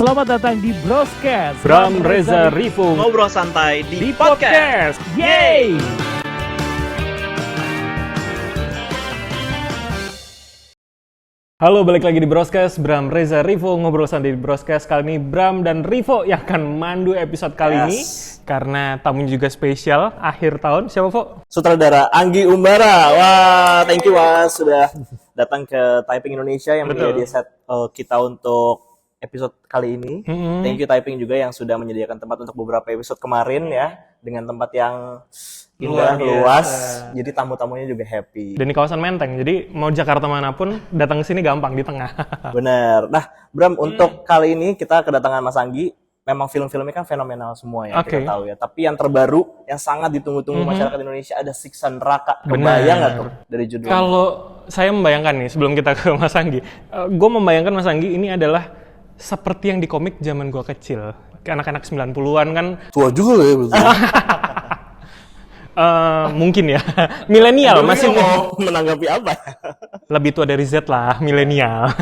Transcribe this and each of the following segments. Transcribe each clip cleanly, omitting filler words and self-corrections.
Selamat datang di Broscast. Bram Reza Rivo ngobrol santai di di podcast. Yeay! Halo, balik lagi di Broscast. Bram Reza Rivo ngobrol santai di Broscast. Kali ini Bram dan Rivo yang akan mandu episode kali ini. Karena tamunya juga spesial, akhir tahun. Siapa, Vo? Sutradara Anggi Umbara. Wah, thank you Mas sudah datang ke Typing Indonesia yang menjadi set kita untuk episode kali ini. Thank you Typing juga yang sudah menyediakan tempat untuk beberapa episode kemarin ya, dengan tempat yang indah, luas. Jadi tamu-tamunya juga happy. Dan di kawasan Menteng, jadi mau Jakarta manapun datang ke sini gampang, di tengah. Bener. Nah, Bram, untuk kali ini kita kedatangan Mas Anggi. Memang film-filmnya kan fenomenal semua ya, kita tahu ya. Tapi yang terbaru, yang sangat ditunggu-tunggu masyarakat Indonesia ada Siksa Neraka. Kebayang nggak tuh dari judulnya? Kalau saya membayangkan nih, sebelum kita ke Mas Anggi, gue membayangkan Mas Anggi ini adalah seperti yang di komik zaman gue kecil. Anak-anak 90-an kan. Tua juga ya betul. Mungkin ya. Milenial masih mau menanggapi apa? Lebih tua dari Z lah, milenial.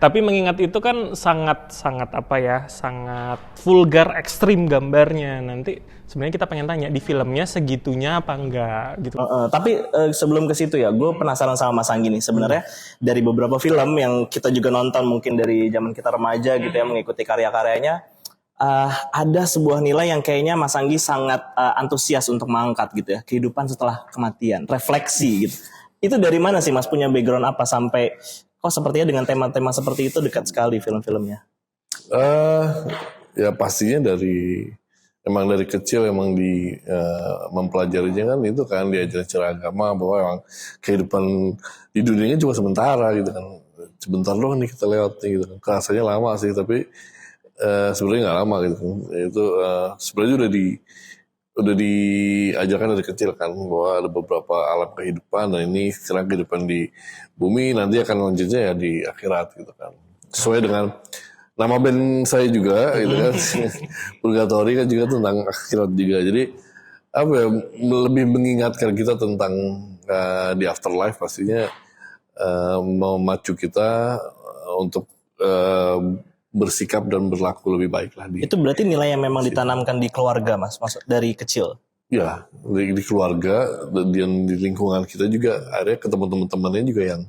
Tapi mengingat itu kan sangat apa ya, sangat vulgar, ekstrim gambarnya. Nanti sebenarnya kita pengen tanya di filmnya segitunya apa enggak gitu. Tapi sebelum ke situ ya, gue penasaran sama Mas Anggi nih. Sebenarnya dari beberapa film yang kita juga nonton mungkin dari zaman kita remaja gitu ya, mengikuti karya-karyanya, ada sebuah nilai yang kayaknya Mas Anggi sangat antusias untuk mengangkat gitu ya, kehidupan setelah kematian, refleksi gitu. Itu dari mana sih Mas, punya background apa sampai kok sepertinya dengan tema-tema seperti itu dekat sekali film-filmnya? Ya pastinya emang dari kecil emang mempelajarinya kan itu kan diajarin secara agama bahwa emang kehidupan di dunianya cuma sementara gitu kan, sebentar doang nih kita lewat nih gitu kan. Rasanya lama sih tapi sebenarnya nggak lama gitu kan. Itu sebenarnya udah diajarkan dari kecil kan bahwa ada beberapa alam kehidupan dan ini sekarang kehidupan di bumi, nanti akan lanjutnya ya di akhirat gitu kan. Sesuai dengan nama band saya juga gitu kan. Purgatory kan juga tentang akhirat juga. Jadi apa ya, lebih mengingatkan kita tentang di afterlife pastinya, memacu kita untuk bersikap dan berlaku lebih baik lah. Itu berarti nilai yang memang ditanamkan di keluarga Mas, maksud dari kecil? Ya, di keluarga dan di lingkungan kita juga ada ketemu teman-temannya juga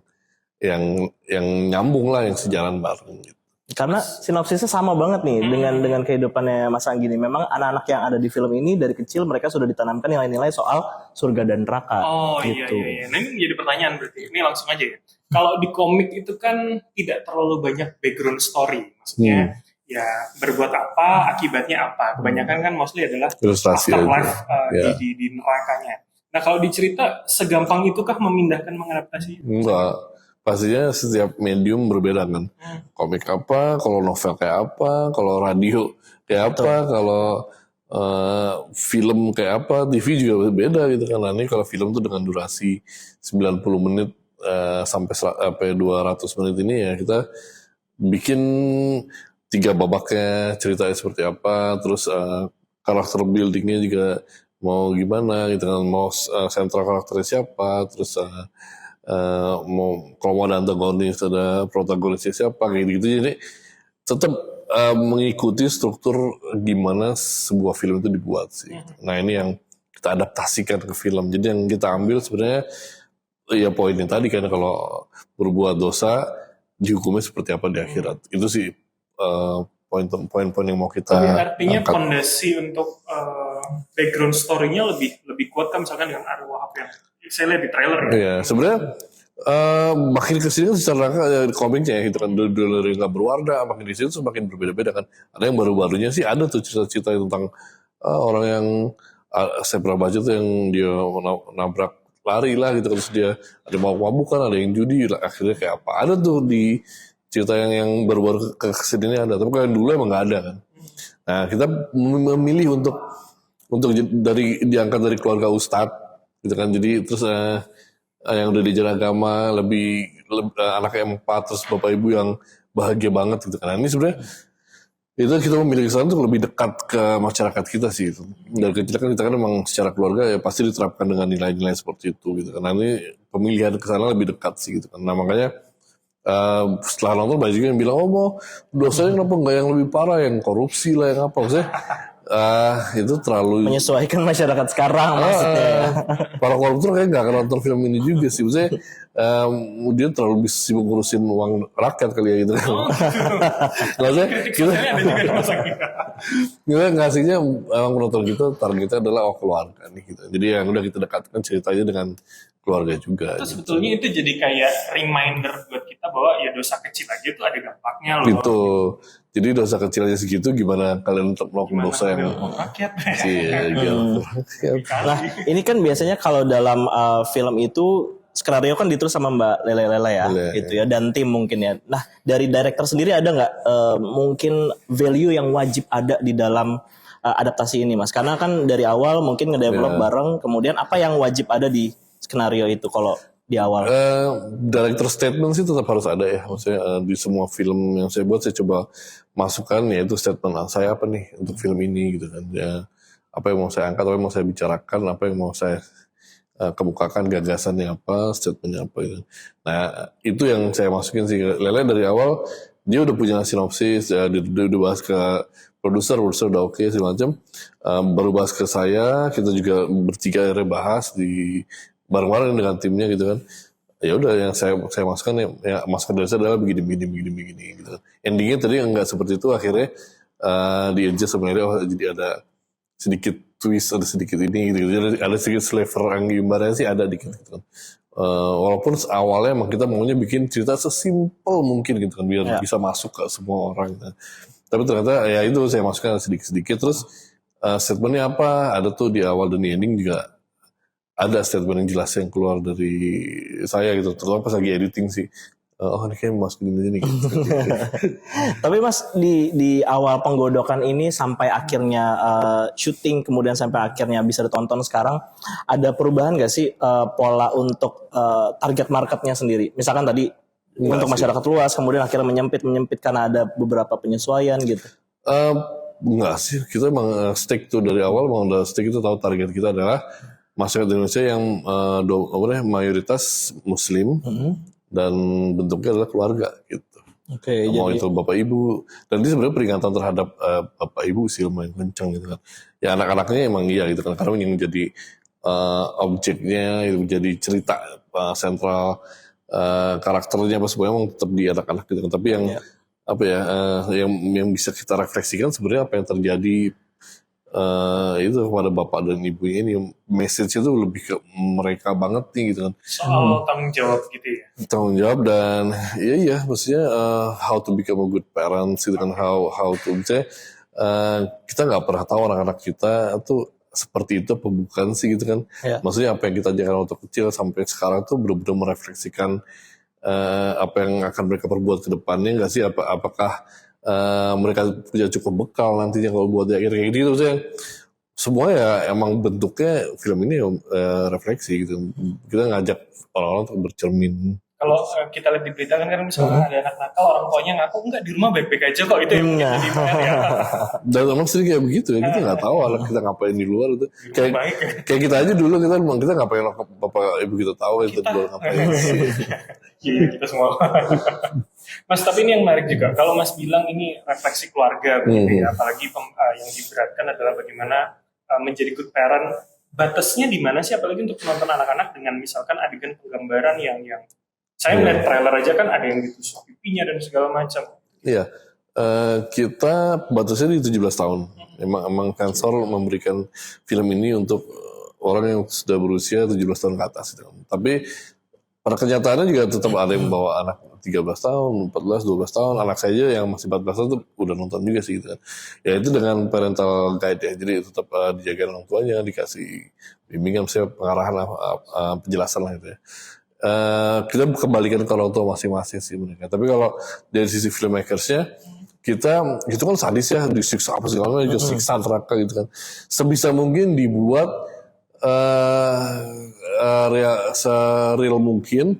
yang nyambung lah, yang sejalan bareng gitu. Karena sinopsisnya sama banget nih dengan kehidupannya Mas Anggi nih. Memang anak-anak yang ada di film ini dari kecil mereka sudah ditanamkan nilai-nilai soal surga dan neraka. Oh gitu. iya. Nah ini menjadi pertanyaan berarti. Ini langsung aja ya. Kalau di komik itu kan tidak terlalu banyak background story. Maksudnya ya berbuat apa, akibatnya apa. Kebanyakan kan mostly adalah ilustrasi afterlife aja. di nerakanya. Nah kalau dicerita segampang itukah memindahkan, mengadaptasi? Enggak. Pastinya setiap medium berbeda kan. Komik apa, kalau novel kayak apa, kalau radio kayak apa, kalau film kayak apa, TV juga beda gitu kan. Nah, ini kalau film tuh dengan durasi 90 menit sampai 200 menit ini ya kita bikin 3 babaknya, ceritanya seperti apa, terus karakter buildingnya juga mau gimana gitu kan, mau sentral karakternya siapa, terus kalau mau ada antagonis, ada protagonisnya siapa kayak gitu. Jadi tetap mengikuti struktur gimana sebuah film itu dibuat sih. Nah ini yang kita adaptasikan ke film. Jadi yang kita ambil sebenarnya ya poinnya tadi kan, kalau berbuat dosa dihukumnya seperti apa di akhirat. Itu sih poin-poin yang mau kita artinya angkat. fondasi untuk background story-nya lebih kuat kan, misalkan dengan arwah apa yang saya lihat di trailer ya. Iya, sebenarnya makin kesini kan secara komiknya gitu kan, dulu nggak berwarna, makin di sini tuh makin berbeda-beda kan. Ada yang baru-barunya sih ada tuh cerita-cerita tentang orang yang saya pernah baca tuh yang dia nabrak lari lah gitu, terus dia ada mabuk-mabukan, ada yang judi, akhirnya kayak apa. Ada tuh di cerita yang baru-baru kesini ini ada, tapi kalau yang dulu emang nggak ada kan. Nah kita memilih untuk diangkat dari keluarga ustadz gitu kan, jadi terus yang udah diajar agama lebih anaknya 4, terus bapak ibu yang bahagia banget gitu kan. Nah, ini sebenarnya itu kita memilih kesana untuk lebih dekat ke masyarakat kita sih itu. Dari kecil kan kita kan memang secara keluarga ya pasti diterapkan dengan nilai-nilai seperti itu gitu kan. Nah, ini pemilihan kesana lebih dekat sih gitu kan. Nah makanya Setelah nonton banyak juga yang bilang, oh mau dosanya kenapa nggak yang lebih parah, yang korupsi lah, yang apa. Maksudnya itu terlalu Menyesuaikan masyarakat sekarang maksudnya ya. para koruptor kayak nggak akan nonton film ini juga sih. Maksudnya dia terlalu sibuk ngurusin uang rakyat kali ya gitu kan. Maksudnya kita Ada juga di masa kita. kita ngasihnya emang penonton kita targetnya adalah keluarga nih gitu. Jadi yang udah kita dekatkan ceritanya dengan keluarga juga. Itu Gitu. sebetulnya itu jadi kayak reminder buat kita bahwa ya dosa kecil aja tuh ada dampaknya loh. Gitu. Jadi dosa kecilnya segitu gimana kalian untuk melakukan dosa yang rakyat. gitu. Nah, ini kan biasanya kalau dalam film itu skenario kan ditulis sama Mbak Lele Lele ya, Lele, gitu ya, dan tim mungkin ya. Nah, dari director sendiri ada nggak mungkin value yang wajib ada di dalam adaptasi ini, Mas? Karena kan dari awal mungkin ngedevelop bareng, kemudian apa yang wajib ada di skenario itu kalau di awal? Director statement sih tetap harus ada ya. Maksudnya di semua film yang saya buat saya coba masukkan yaitu statement saya apa nih untuk film ini gitu kan. Ya, apa yang mau saya angkat, apa yang mau saya bicarakan, apa yang mau saya kemukakan, gagasannya apa, statementnya apa gitu. Nah itu yang saya masukin sih. Lele dari awal dia udah punya sinopsis, dia udah bahas ke produser udah oke segala macam. Baru bahas ke saya, kita juga bertiga akhirnya bahas di bareng-bareng dengan timnya gitu kan. Ya udah yang saya masukkan ya masukan dari saya adalah begini gitu kan. Endingnya tadi nggak seperti itu, akhirnya di adjust sebenarnya, oh jadi ada sedikit twist, ada sedikit ini gitu. Jadi ada sedikit flavor Anggi Umbaranya sih ada dikit gitu kan. Walaupun awalnya emang kita maunya bikin cerita sesimpel mungkin gitu kan biar bisa masuk ke semua orang gitu. Tapi ternyata ya itu saya masukkan sedikit-sedikit. Terus statementnya apa, ada tuh di awal dan di ending juga ada statement yang jelas yang keluar dari saya gitu, terutama pas lagi editing sih. Oh ini kayak masukin ini nih. Gitu. Tapi Mas di awal penggodokan ini sampai akhirnya syuting, kemudian sampai akhirnya bisa ditonton sekarang, ada perubahan nggak sih pola untuk target marketnya sendiri? Misalkan tadi untuk masyarakat luas, kemudian akhirnya menyempit karena ada beberapa penyesuaian gitu. Enggak sih, kita emang stick tuh dari awal, emang udah stick itu tahu target kita adalah masyarakat Indonesia yang mayoritas Muslim dan bentuknya adalah keluarga gitu. Oke, Mau jadi itu bapak ibu, dan ini sebenarnya peringatan terhadap bapak ibu sih lumayan kencang gitu kan. Ya anak-anaknya emang iya gitu kan, karena yang menjadi objeknya itu menjadi cerita sentral karakternya apa semuanya emang tetap di anak-anak gitu kan. Tapi yang apa ya yang bisa kita refleksikan sebenarnya apa yang terjadi itu kepada bapak dan ibu ini, message itu lebih ke mereka banget nih gitu kan. Soal tanggung jawab gitu ya. Tanggung jawab dan iya maksudnya how to become a good parents gitu kan, how to misalnya kita nggak pernah tahu anak-anak kita tuh seperti itu apa bukan sih gitu kan. Maksudnya apa yang kita ajarkan waktu kecil sampai sekarang tuh benar-benar merefleksikan apa yang akan mereka perbuat ke depannya nggak sih, apakah mereka punya cukup bekal nantinya kalau buat akhir kayak gitu. Maksudnya semua ya emang bentuknya film ini refleksi gitu. Kita ngajak orang-orang untuk bercermin. Kalau kita lihat di berita kan misalnya ada anak nakal, orang tuanya ngaku enggak di rumah baik-baik aja kok, itu yang jadi PR ya. Dan emang sering kayak begitu ya, kita nggak tahu anak kita ngapain di luar itu. Kayak kita aja dulu kita ngapain, bapak ibu kita tahu itu di luar ngapain. Iya kita semua. Mas, tapi ini yang menarik juga. Kalau Mas bilang ini refleksi keluarga, begitu ya, apalagi yang diberatkan adalah bagaimana menjadi good parent. Batasnya di mana sih, apalagi untuk penonton anak-anak dengan misalkan adegan penggambaran yang saya melihat trailer aja kan ada yang ditusuk pipinya dan segala macam. Iya, kita batasnya di 17 tahun. Emang sensor memberikan film ini untuk orang yang sudah berusia 17 tahun ke atas. Tapi pada kenyataannya juga tetap ada yang bawa anak 13 tahun, 14, 12 tahun. Anak saya yang masih 14 tahun tuh udah nonton juga sih gitu kan. Ya itu dengan parental guide ya. Jadi tetap dijaga orang tuanya, dikasih bimbingan, misalnya pengarahan penjelasan lah gitu ya. Kita kembalikan ke orang tua masing-masing sih mereka. Tapi kalau dari sisi filmmakersnya, kita itu kan sadis ya, disiksa apa segala macam, siksa neraka gitu kan. Sebisa mungkin dibuat sereal mungkin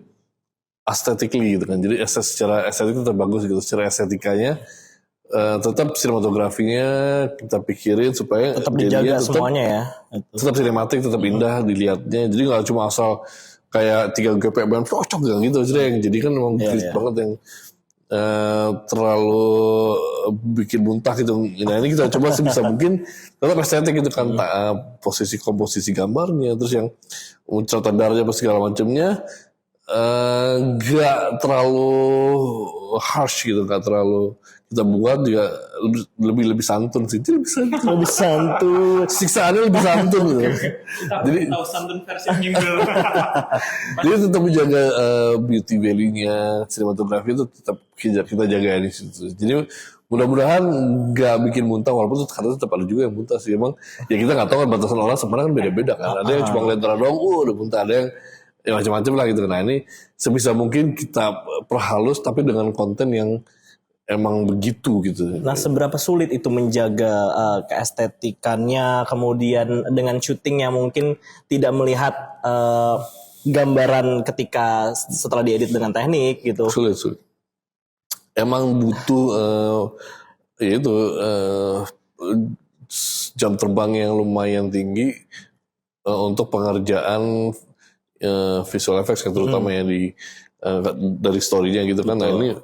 aesthetically gitu kan. Jadi secara estetik tetap bagus gitu, secara estetikanya tetap sinematografinya kita pikirin supaya tetap dijaga semuanya ya. Tetap sinematik, tetap indah dilihatnya. Jadi nggak cuma asal kayak 3 GPM cocok gak gitu yang jadi kan memang grit banget yang terlalu bikin muntah gitu. Nah ini kita coba sebisa mungkin tetap estetik gitu kan, posisi komposisi gambarnya, terus yang uncatan darahnya apa segala macamnya gak terlalu harsh gitu, gak terlalu, kita buat juga lebih santun sih, Lebih santun. siksaannya lebih santun gitu. Jadi tahu santun versi Gimbal. Jadi tetap menjaga beauty value-nya, sinematografi itu tetap kita jaga di situ. Jadi mudah-mudahan nggak bikin muntah, walaupun kadang tetap ada juga yang muntah sih. Emang ya kita nggak tahu kan, batasan orang sebenarnya kan beda-beda kan. Ada yang cuma ngeliat darah doang, udah muntah. Ada yang ya macam-macam lah gitu. Nah ini sebisa mungkin kita perhalus tapi dengan konten yang emang begitu gitu. Nah, seberapa sulit itu menjaga keestetikannya, kemudian dengan syutingnya mungkin tidak melihat gambaran ketika setelah diedit dengan teknik gitu. Sulit. Emang butuh jam terbang yang lumayan tinggi untuk pengerjaan visual effects yang terutama ya dari story-nya gitu kan. Nah ini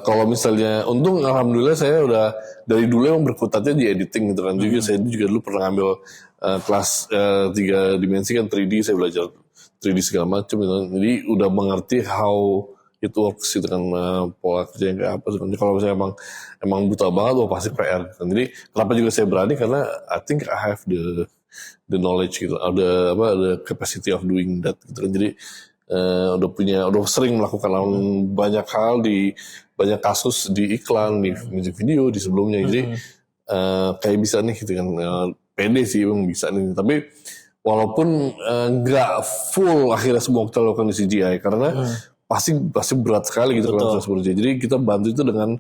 kalau misalnya, untung alhamdulillah saya udah dari dulu emang berkutatnya di editing gitu kan. Juga saya juga dulu pernah ngambil kelas 3 dimensi kan, 3D, saya belajar 3D segala macam gitu. Jadi udah mengerti how it works gitu kan, pola kerja yang kayak apa gitu. Jadi kalau misalnya emang buta banget, pasti PR gitu. Jadi kenapa juga saya berani, karena I think I have the knowledge gitu, ada capacity of doing that gitu kan. Jadi udah sering melakukan banyak hal di banyak kasus di iklan, di music video, di sebelumnya. Jadi kayak bisa nih gitu kan, pede sih emang bisa nih. Tapi walaupun nggak full akhirnya semua kita lakukan di CGI, karena pasti berat sekali gitu kalau seperti itu. Jadi kita bantu itu dengan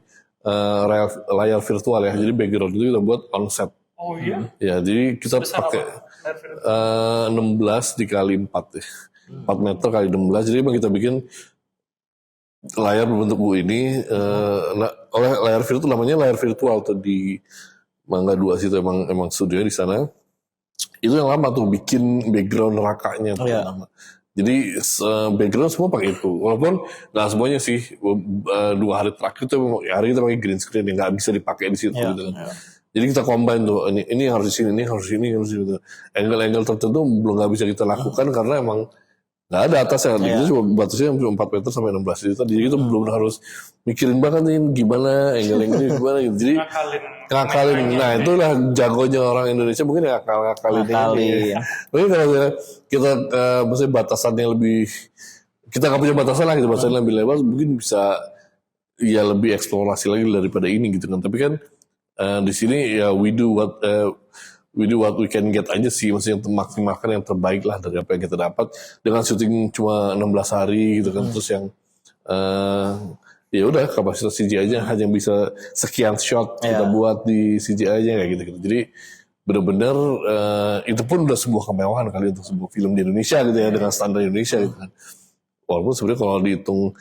layar virtual ya. Jadi background itu kita buat on set. Oh iya? Ya, jadi kita pakai 16 dikali 4 ya. 4 meter kali 16. Jadi emang kita bikin layar berbentuk U ini oleh layar virtual, namanya layar virtual tuh di Mangga 2 situ, emang studionya di sana. Itu yang lama tuh bikin background nerakanya tuh lama. Jadi background semua pakai itu, walaupun nggak semuanya sih. 2 hari terakhir tuh hari kita pakai green screen yang nggak bisa dipakai di situ gitu kan. Jadi kita combine tuh, ini harus di sini, ini harus di sini, harus di sini. Angle tertentu belum nggak bisa kita lakukan karena emang nggak ada atasnya. Itu cuma batasnya cuma 4 meter sampai 16 juta. Jadi kita belum harus mikirin banget nih gimana angle ini gimana gitu. Jadi ngakalin. Nah itulah jagonya orang Indonesia, mungkin ngakalin ini. Mungkin kalau kita maksudnya batasannya lebih, kita nggak punya batasan lah gitu, batasannya lebih lebar, mungkin bisa ya lebih eksplorasi lagi daripada ini gitu kan. Tapi kan di sini ya we do what we can get aja sih, maksudnya maksimalkan yang terbaik lah dari apa yang kita dapat dengan syuting cuma 16 hari gitu kan. Terus yang ya udah kapasitas CGI aja hanya bisa sekian shot kita buat di CGI aja kayak gitu. Jadi benar-benar itu pun udah sebuah kemewahan kali untuk sebuah film di Indonesia gitu ya, dengan standar Indonesia gitu kan. Walaupun sebenarnya kalau dihitung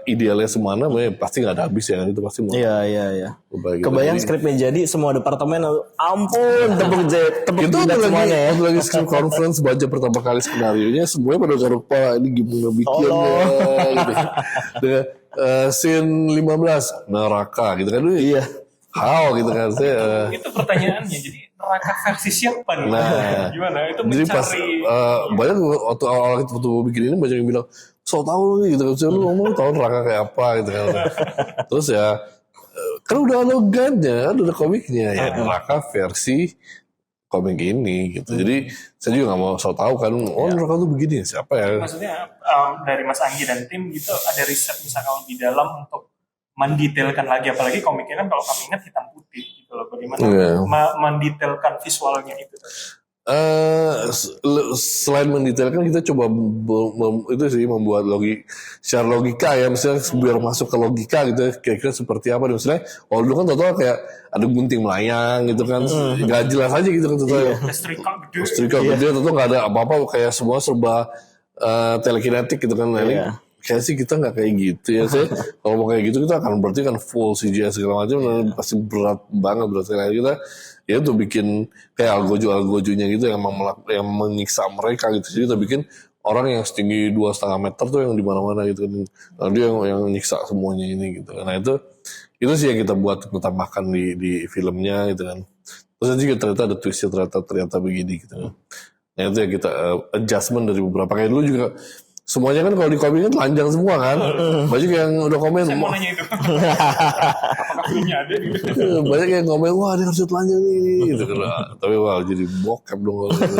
idealnya semana, pasti nggak ada habis ya, itu pasti mau. Iya. Kebayang skripnya jadi semua departemen, ampun tepuk itu jidat semuanya ya. Lagi script conference baca pertama kali skenario-nya, semuanya pada garuk kepala, ini gimana bikinnya gitu. Dengan scene 15 neraka gitu kan. Iya. How gitu kan saya. Itu pertanyaannya, jadi neraka versi siapa nih? Nah, Gimana? Itu jadi pas mencari banyak waktu awal-awal kita bikin ini banyak yang bilang so tau gitu kan, lu ngomong tau neraka kayak apa gitu kan. Terus ya kan udah ada guide-nya, ada komiknya ya, neraka versi komik ini gitu. Jadi saya juga nggak mau so tau kan, neraka tuh begini siapa ya. Maksudnya dari Mas Anggi dan tim gitu ada riset misalkan lebih dalam untuk mendetailkan lagi, apalagi komiknya kan kalau kami ingat hitam putih gitu loh, bagaimana mendetailkan visualnya itu. Selain mendetailkan, kita coba itu sih membuat secara logika ya, misalnya biar masuk ke logika gitu, kira-kira seperti apa. Misalnya kalau dulu kan total kayak ada gunting melayang gitu kan, nggak jelas aja gitu kan total. Setrika gede, total nggak ada apa-apa, kayak semua serba telekinetik gitu kan. Nah, ini kayak sih kita nggak kayak gitu ya. Saya kalau mau kayak gitu kita akan berarti kan full CGI segala macam, pasti berat sekali. Kita ya itu bikin kayak algojo-algojonya gitu yang yang menyiksa mereka gitu. Jadi kita bikin orang yang setinggi 2,5 meter tuh yang di mana-mana gitu kan. Nah, dia yang nyiksa semuanya ini gitu. Nah itu sih yang kita buat, kita tambahkan di filmnya gitu kan. Terus nanti ternyata ada twistnya, ternyata begini gitu kan. Nah itu yang kita adjustment dari beberapa, kayak dulu juga semuanya kan kalau di komik kan telanjang semua kan. Banyak yang udah komen, Saya mau nanya itu. Apakah filmnya ada gitu? banyak yang komen, wah dia harus telanjang nih gitu kan. Tapi wah jadi bokep dong kalau gitu.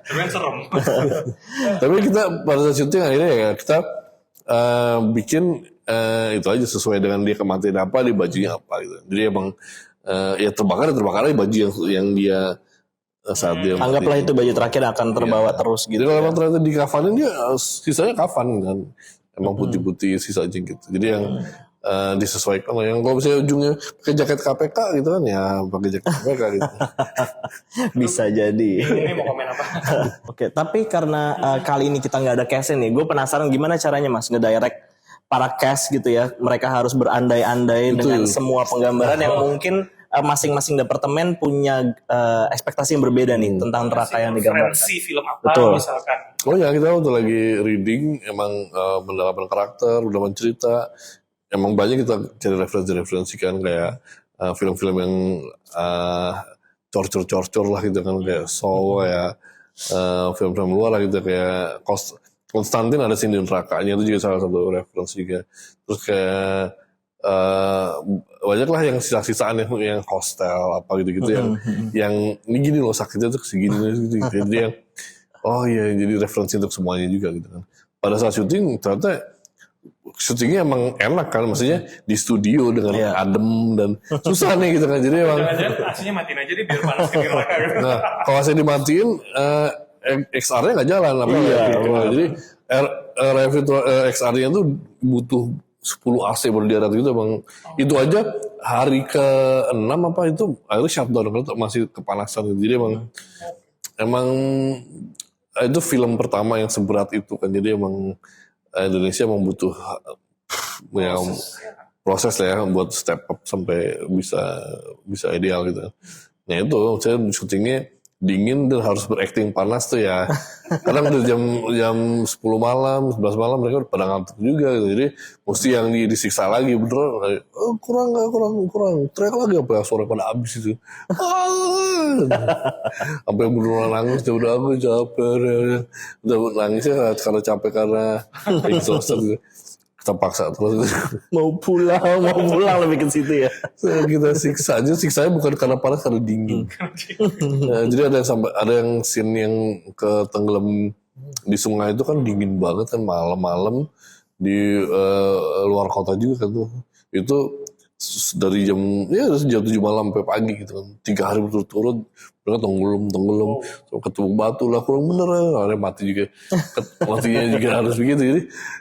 Tapi kan serem. Tapi kita pada saat syuting akhirnya ya kita bikin itu aja sesuai dengan dia kematian apa, di bajunya apa gitu. Jadi emang ya terbakar aja baju yang dia saat dia Anggaplah mati. itu baju terakhir akan terbawa terus Jadi gitu. kalau emang ternyata di kafanin dia sisanya kafan kan, emang putih-putih sisanya gitu. Jadi yang disesuaikan lah. Yang kalau misalnya ujungnya pakai jaket KPK gitu kan, ya pakai jaket KPK gitu. Bisa jadi. Ini mau komen apa? Oke, tapi karena kali ini kita nggak ada cast nih, gue penasaran gimana caranya Mas ngedirect para cast gitu ya. Mereka harus berandai-andai dengan semua penggambaran yang mungkin masing-masing departemen punya ekspektasi yang berbeda nih tentang neraka yang digambarkan. Referensi film apa Betul. misalkan? Oh ya, kita waktu lagi reading emang mendalamin karakter, mendalamin cerita. Emang banyak kita cari referensi kan, kayak film-film yang corcor lah gitu kan, kayak Saw ya, film-film luar lah gitu, kayak Konstantin ada scene di nerakanya, itu juga salah satu referensi juga. Terus kayak banyak lah yang sisa-sisaan yang hostel apa gitu-gitu yang ini gini loh sakitnya tuh segini gitu. Jadi yang oh iya, jadi referensi untuk semuanya juga gitu kan. Pada saat syuting ternyata syutingnya emang enak kan, maksudnya di studio dengan adem dan susah nih gitu kan. Jadi emang Jangan-jangan AC-nya matiin aja deh biar panas ke neraka gitu. nah kalau saya dimatiin XR-nya nggak jalan apa jadi XR-nya tuh butuh 10 AC baru diarat gitu bang. Itu aja hari ke-6 apa itu akhirnya shutdown karena masih kepanasan gitu. Jadi emang itu film pertama yang seberat itu kan. Jadi emang Indonesia emang butuh proses lah ya buat step up sampai bisa ideal gitu. Nah itu saya syutingnya dingin dan harus berakting panas tuh ya. Kadang udah jam 10 malam, 11 malam mereka udah pada ngantuk juga gitu. Jadi mesti yang disiksa lagi beneran. Kurang. Teriak lagi apa ya, suara pada habis itu. Sampai beneran nangis, udah aku capek. Udah nangisnya karena capek karena exhausted gitu. Kita paksa terus. mau pulang lebih ke situ ya. Kita siksa aja, siksanya bukan karena panas, karena dingin. Nah, jadi ada yang scene yang tenggelam di sungai itu kan dingin banget kan, malam-malam di luar kota juga kan tuh. Itu dari jam 7 malam sampai pagi gitu kan, 3 hari berturut-turut mereka tenggelam ketemu batu lah, kurang bener lah, akhirnya mati juga. Matinya juga harus begitu.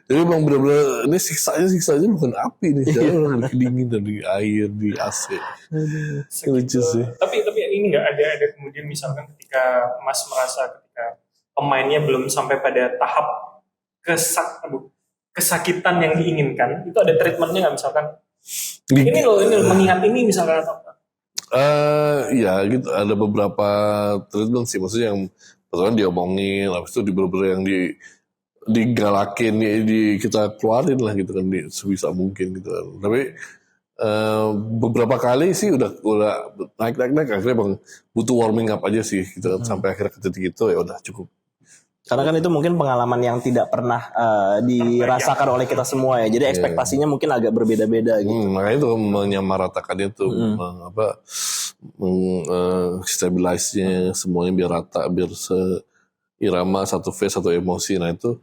Jadi emang bener-bener ini siksanya bukan api nih, jangan dingin dari air di AC. Lucu sih. Tapi ini nggak ada kemudian misalkan ketika Mas merasa ketika pemainnya belum sampai pada tahap kesakitan yang diinginkan, itu ada treatmentnya nggak misalkan? Ini loh mengingat ini misalkan atau apa? Ya gitu, ada beberapa treatment sih, maksudnya yang pertama diomongin, habis itu beberapa yang digalakin, kita keluarin lah gitu kan, sebisa mungkin gitu kan. Tapi beberapa kali sih udah naik akhirnya bang butuh warming up aja sih gitu kan, sampai akhirnya ke titik itu ya udah cukup. Karena kan itu mungkin pengalaman yang tidak pernah dirasakan oleh kita semua ya. Jadi ekspektasinya mungkin agak berbeda-beda gitu. Makanya itu menyamaratakannya tuh stabilize-nya semuanya biar rata, biar seirama, satu phase, satu emosi. Nah itu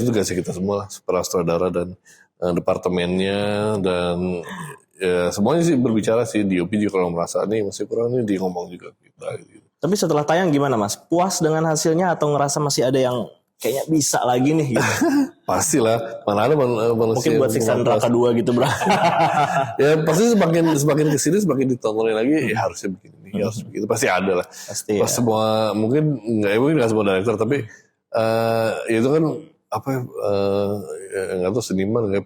tugasnya kita semua lah, para sutradara dan departemennya dan ya semuanya sih berbicara sih. DOP juga kalau merasa nih masih kurang nih, dia ngomong juga kita gitu. Tapi setelah tayang gimana Mas? Puas dengan hasilnya atau ngerasa masih ada yang kayaknya bisa lagi nih gitu? Pastilah, mana ada manusia. Mungkin buat siksa neraka 2 gitu bro. Ya pasti semakin kesini semakin ditontonin lagi, ya harusnya begini, harus begitu, pasti ada lah. Pasti Pas ya. semua mungkin nggak semua director, tapi itu kan apa nggak tahu, seniman kayak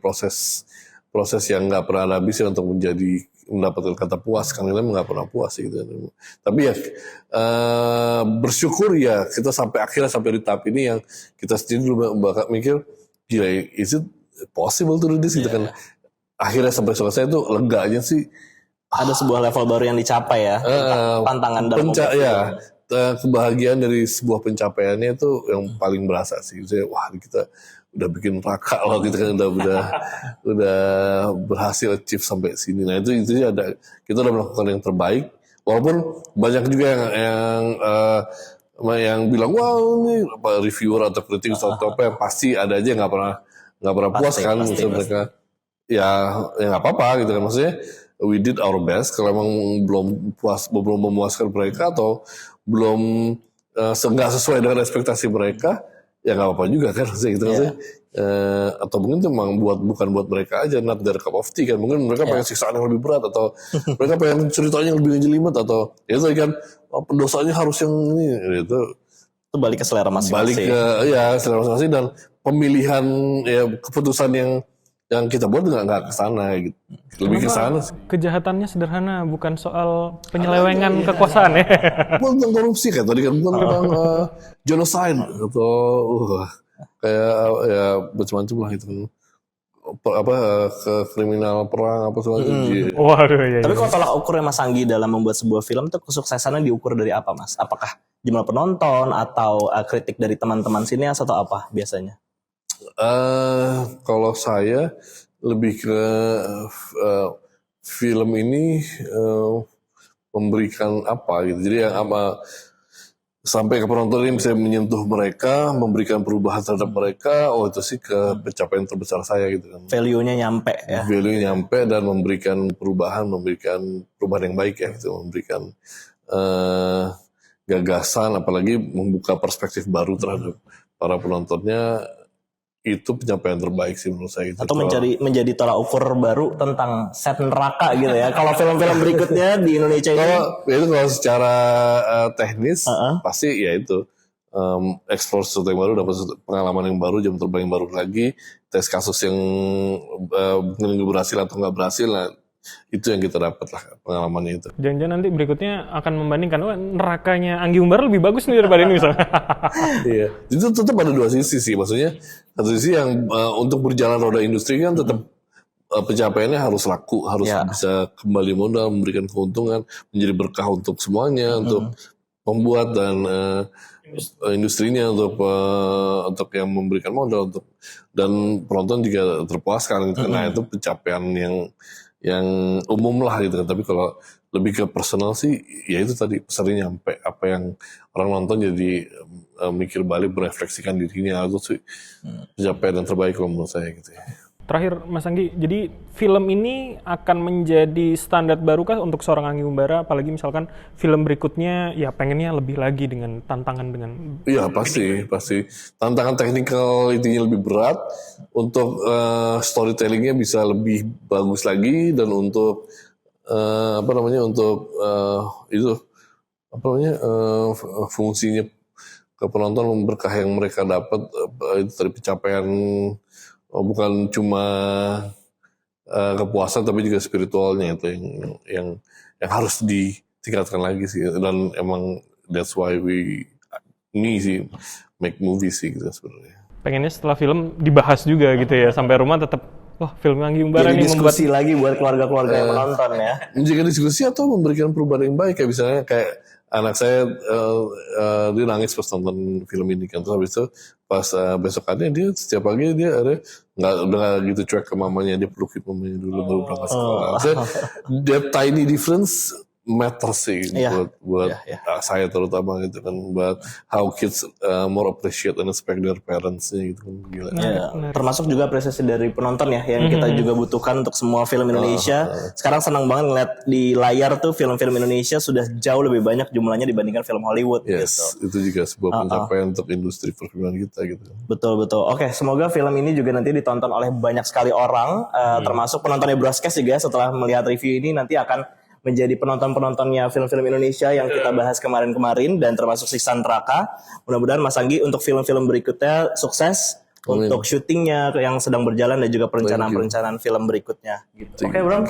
proses yang nggak pernah habis ya untuk menjadi mendapatkan kata puas, karena kita nggak pernah puas gitu. Tapi ya bersyukur ya kita akhirnya sampai di tahap ini yang kita sendiri dulu bakal mikir, gila, is it possible to do this gitu kan. Akhirnya sampai selesai itu lega aja sih. Ada sebuah level baru yang dicapai ya. Tantangan dalam ya, kebahagiaan dari sebuah pencapaiannya itu yang paling berasa sih. Saya, wah kita udah bikin raka loh, kita kan udah berhasil achieve sampai sini. Nah itu ada, kita udah melakukan yang terbaik. Walaupun banyak juga yang bilang, wah ini reviewer atau kritik atau apa yang pasti ada aja nggak pernah puas kan. Maksudnya mereka ya nggak apa-apa gitu kan, maksudnya we did our best. Kalau emang belum memuaskan mereka atau belum nggak sesuai dengan ekspektasi mereka, ya nggak apa-apa juga kan, gitu kan. Atau mungkin itu memang bukan buat mereka aja, not their cup of tea kan. Mungkin mereka pengen siksaan yang lebih berat, atau mereka pengen ceritanya yang lebih jelimet, atau ya itu kan pendosanya harus yang ini gitu. Itu balik ke selera masing-masing. Balik ke selera masing-masing, dan pemilihan ya keputusan yang kita buat nggak ke sana gitu. Lebih ke sana sih. Kejahatannya sederhana, bukan soal penyelewengan kekuasaan ya. Bukan tentang korupsi kan tadi kan, bukan tentang genocide atau kayak ya macam-macam lah itu kan. Ke kriminal perang apa segala macam. Waduh ya. Tapi kalau tolak ukurnya Mas Anggi dalam membuat sebuah film itu kesuksesannya diukur dari apa, Mas? Apakah jumlah penonton atau kritik dari teman-teman sinias atau apa biasanya? Kalau saya lebih ke film ini memberikan apa gitu. Jadi yang apa sampai ke penonton ini bisa menyentuh mereka, memberikan perubahan terhadap mereka. Oh itu sih ke pencapaian terbesar saya gitu kan. Value-nya nyampe ya. Value-nya nyampe dan memberikan perubahan yang baik ya gitu, memberikan gagasan, apalagi membuka perspektif baru terhadap para penontonnya. Itu pencapaian terbaik sih menurut saya. Gitu. Atau menjadi tolak ukur baru tentang set neraka gitu ya. Kalau film-film berikutnya di Indonesia kalau secara teknis pasti ya itu explore sesuatu yang baru, dapat pengalaman yang baru, jam terbang yang baru lagi, tes kasus yang mungkin berhasil atau nggak berhasil. Nah, itu yang kita dapat lah pengalamannya itu. Jangan-jangan nanti berikutnya akan membandingkan, wah nerakanya Anggi Umbara lebih bagus nih daripada ini misalnya. Iya, itu tetap ada dua sisi sih. Maksudnya satu sisi yang untuk berjalan roda industri kan tetap pencapaiannya harus laku, harus bisa kembali modal, memberikan keuntungan, menjadi berkah untuk semuanya, untuk pembuat dan industrinya, untuk yang memberikan modal, dan penonton juga terpuaskan gitu. Nah itu pencapaian yang umum lah gitu kan. Tapi kalau lebih ke personal sih, ya itu tadi pesannya nyampe, apa yang orang nonton jadi mikir balik, merefleksikan dirinya, itu sih pencapaian yang terbaik kalau menurut saya gitu ya. Terakhir Mas Anggi, jadi film ini akan menjadi standar baru kah untuk seorang Anggi Umbara, apalagi misalkan film berikutnya ya pengennya lebih lagi dengan tantangan dengan... Iya pasti. Tantangan teknikal intinya lebih berat, untuk storytellingnya bisa lebih bagus lagi, dan untuk fungsinya ke penonton, berkah yang mereka dapat itu dari pencapaian. Bukan cuma kepuasan tapi juga spiritualnya, itu yang harus ditingkatkan lagi sih. Dan emang that's why we make movies sih gitu sebenarnya. Pengennya setelah film dibahas juga gitu ya, sampai rumah tetap wah film Anggi Umbara jadi nih diskusi lagi buat keluarga-keluarga yang menonton ya. Menjaga diskusi atau memberikan perubahan yang baik, kayak misalnya kayak anak saya dia nangis pas nonton film ini kan, terus habis itu pas besokannya dia setiap pagi dia udah gitu cuek ke mamanya, dia pelukin mamanya dulu baru berangkat sekolah. That tiny difference matter sih buat saya terutama gitu kan, buat how kids more appreciate and respect their parents-nya gitu kan, gila. Termasuk juga apresiasi dari penonton ya, yang kita juga butuhkan untuk semua film Indonesia. Sekarang senang banget ngeliat di layar tuh film-film Indonesia sudah jauh lebih banyak jumlahnya dibandingkan film Hollywood gitu. Itu juga sebuah pencapaian untuk industri perfilman kita gitu. Betul. Oke, semoga film ini juga nanti ditonton oleh banyak sekali orang, termasuk penontonnya Broadcast juga setelah melihat review ini nanti akan menjadi penonton-penontonnya film-film Indonesia yang kita bahas kemarin-kemarin, dan termasuk Siksa Neraka. Mudah-mudahan Mas Anggi untuk film-film berikutnya sukses, untuk syutingnya yang sedang berjalan dan juga perencanaan-perencanaan film berikutnya. Gitu. Oke, Bro.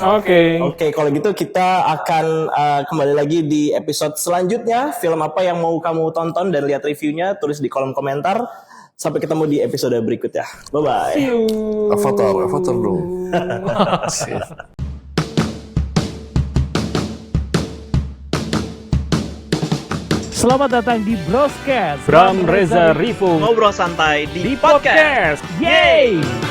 Oke, kalau gitu kita akan kembali lagi di episode selanjutnya. Film apa yang mau kamu tonton dan lihat reviewnya, tulis di kolom komentar. Sampai ketemu di episode berikutnya. Bye-bye. See you. Avatar dong. Selamat datang di Broscast. Bram Reza Rivo Ngobrol santai di podcast. Yeay!